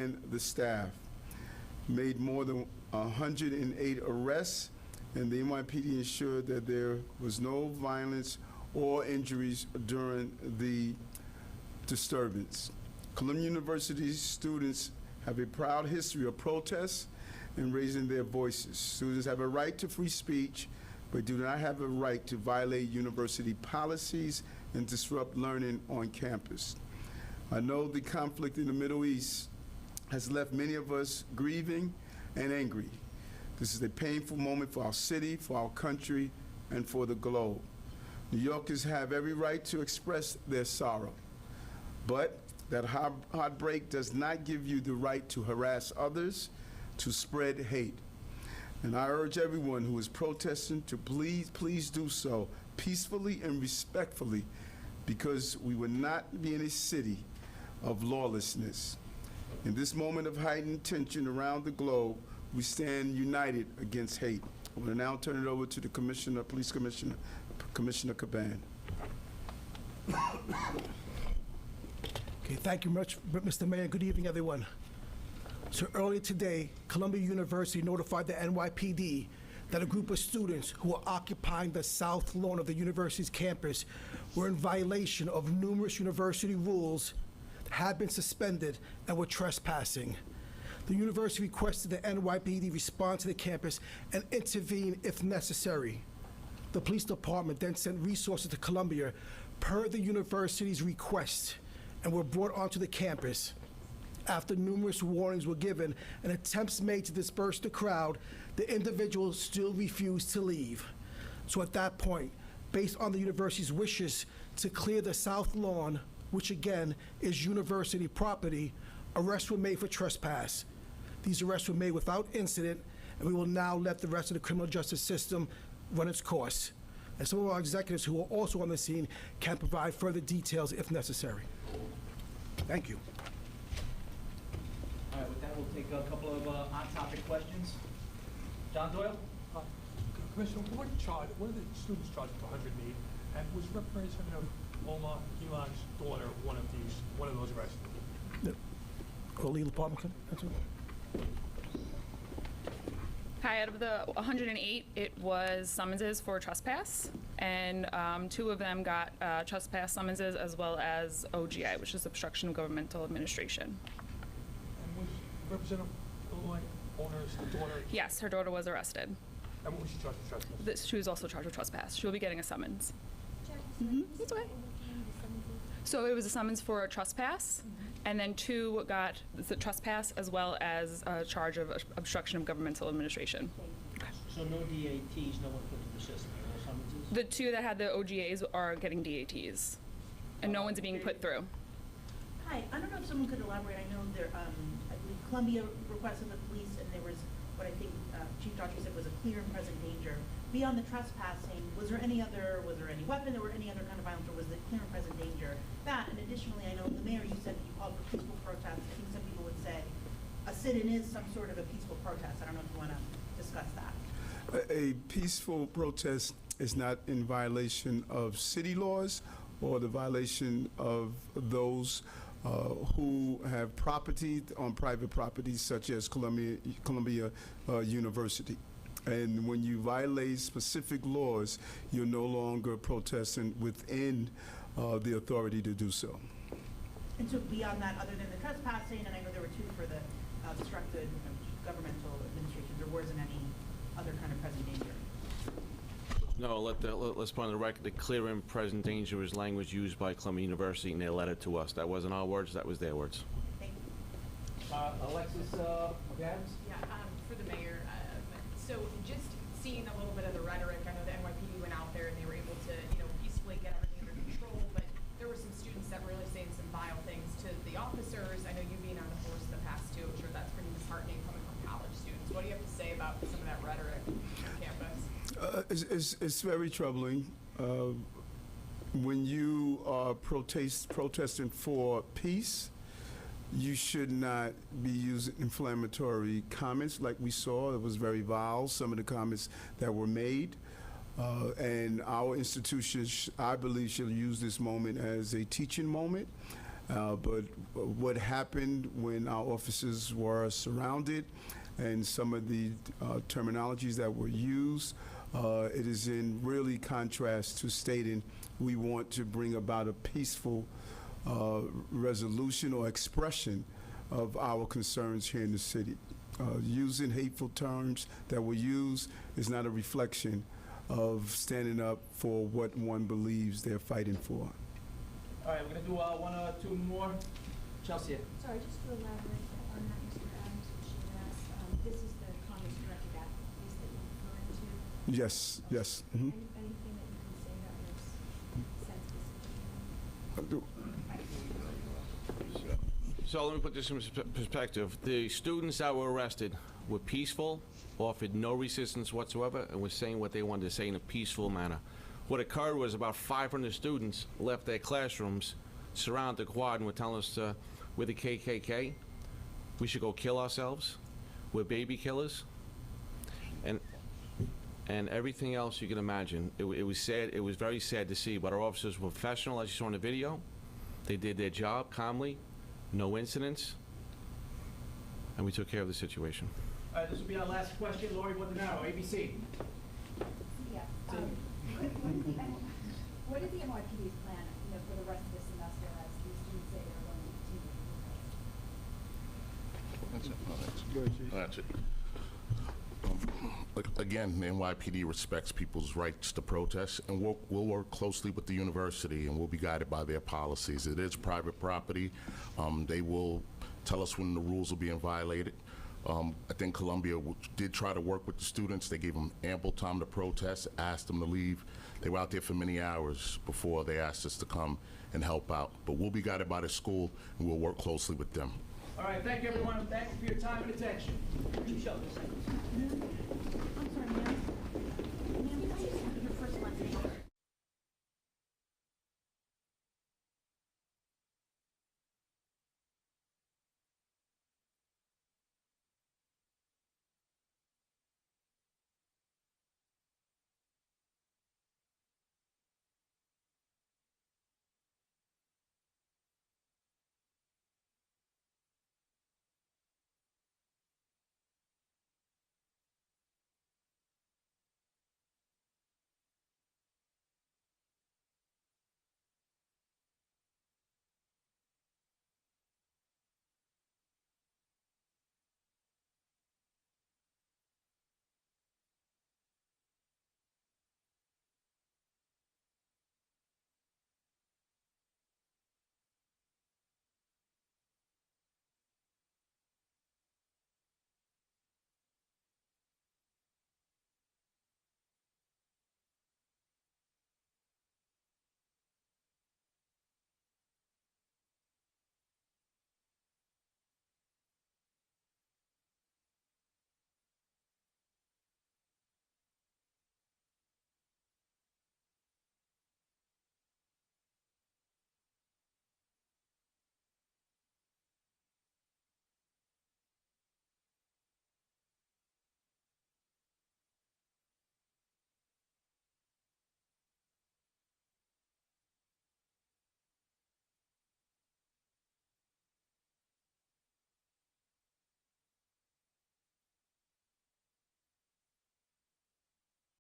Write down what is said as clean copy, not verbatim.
and the staff made more than 108 arrests, and the NYPD ensured that there was no violence or injuries during the disturbance. Columbia University students have a proud history of protests and raising their voices. Students have a right to free speech, but do not have a right to violate university policies and disrupt learning on campus. I know the conflict in the Middle East has left many of us grieving and angry. This is a painful moment for our city, for our country, and for the globe. New Yorkers have every right to express their sorrow, but that heartbreak does not give you the right to harass others, to spread hate. And I urge everyone who is protesting to please do so peacefully and respectfully, because we will not be in a city of lawlessness. In this moment of heightened tension around the globe, we stand united against hate. I will now turn it over to the Commissioner, Police Commissioner, Commissioner Caban. Okay, thank you much, Mr. Mayor. Good evening, everyone. So earlier today, Columbia University notified the NYPD that a group of students who were occupying the south lawn of the university's campus were in violation of numerous university rules, had been suspended, and were trespassing. The university requested the NYPD respond to the campus and intervene if necessary. The police department then sent resources to Columbia per the university's request and were brought onto the campus. After numerous warnings were given and attempts made to disperse the crowd, the individuals still refused to leave. So at that point, based on the university's wishes to clear the south lawn, which again is university property, arrests were made for trespass. These arrests were made without incident, and we will now let the rest of the criminal justice system run its course. And some of our executives who are also on the scene can provide further details if necessary. Thank you. All right, with that, we'll take a couple of on-topic questions. John Doyle? Commissioner, what are the students charged for 108? And was representative of Omar Elon's daughter one of those arrested? No. Legal department can answer. Hi, out of the 108, it was summonses for trespass, and 2 of them got trespass summonses as well as OGI, which is obstruction of governmental administration. And was Representative Illinois owner's daughter? Yes, her daughter was arrested. And what was she charged with trespass? She was also charged with trespass. She will be getting a summons. That's okay. So it was a summons for trespass, and then 2 got the trespass as well as a charge of obstruction of governmental administration. So no DATs, no one put in the system, no summonses? The 2 that had the OGAs are getting DATs, and no one's being put through. Hi, I don't know if someone could elaborate. I know there, I believe Columbia requested the police, and there was what I think Chief Daughtry said was a clear and present danger. Beyond the trespassing, was there any weapon or any other kind of violence, or was it clear and present danger? That, and additionally, I know the mayor, you said that you called for peaceful protests. I think some people would say a sit-in is some sort of a peaceful protest. I don't know if you want to discuss that. A peaceful protest is not in violation of city laws or the violation of those who have property on private properties, such as Columbia University. And when you violate specific laws, you're no longer protesting within the authority to do so. And so beyond that, other than the trespassing, and I know there were 2 for the obstructed governmental administration, there wasn't any other kind of present danger? No, let's put on the record the clear and present danger was language used by Columbia University in their letter to us. That wasn't our words, that was their words. Thank you. Alexis Adams? Yeah, for the mayor. So just seeing a little bit of the rhetoric, I know the NYPD went out there and they were able to, peacefully get everything under control, but there were some students that were really saying some vile things to the officers. I know you being on the force in the past too, I'm sure that's pretty disheartening coming from college students. What do you have to say about some of that rhetoric on campus? It's very troubling. When you are protesting for peace, you should not be using inflammatory comments like we saw. It was very vile, some of the comments that were made. And our institutions, I believe, should use this moment as a teaching moment But what happened when our officers were surrounded and some of the terminologies that were used, it is in really contrast to stating we want to bring about a peaceful resolution or expression of our concerns here in the city. Using hateful terms that were used is not a reflection of standing up for what one believes they're fighting for. All right, we're gonna do one or two more. Chelsea. Sorry, just to elaborate on that, Mr. Adams, which you asked, this is the comments directed at the police that you're referring to? Yes, yes. Mhm. Anything that you can say that makes sense to the situation? So let me put this in perspective. The students that were arrested were peaceful, offered no resistance whatsoever, and were saying what they wanted to say in a peaceful manner. What occurred was about 500 students left their classrooms, surrounded the quad, and were telling us we're the KKK, we should go kill ourselves, we're baby killers, and everything else you can imagine. It was sad. It was very sad to see, but our officers were professional, as you saw in the video. They did their job calmly, no incidents, and we took care of the situation. All right, this will be our last question. Lori Montanaro, ABC. Yeah. What is the NYPD's plan, for the rest of the semester as the students say they're going to continue? That's it. Again, the NYPD respects people's rights to protest, and we'll work closely with the university, and we'll be guided by their policies. It is private property. They will tell us when the rules are being violated. I think Columbia did try to work with the students. They gave them ample time to protest, asked them to leave. They were out there for many hours before they asked us to come and help out. But we'll be guided by the school, and we'll work closely with them. All right, thank you, everyone. Thank you for your time and attention.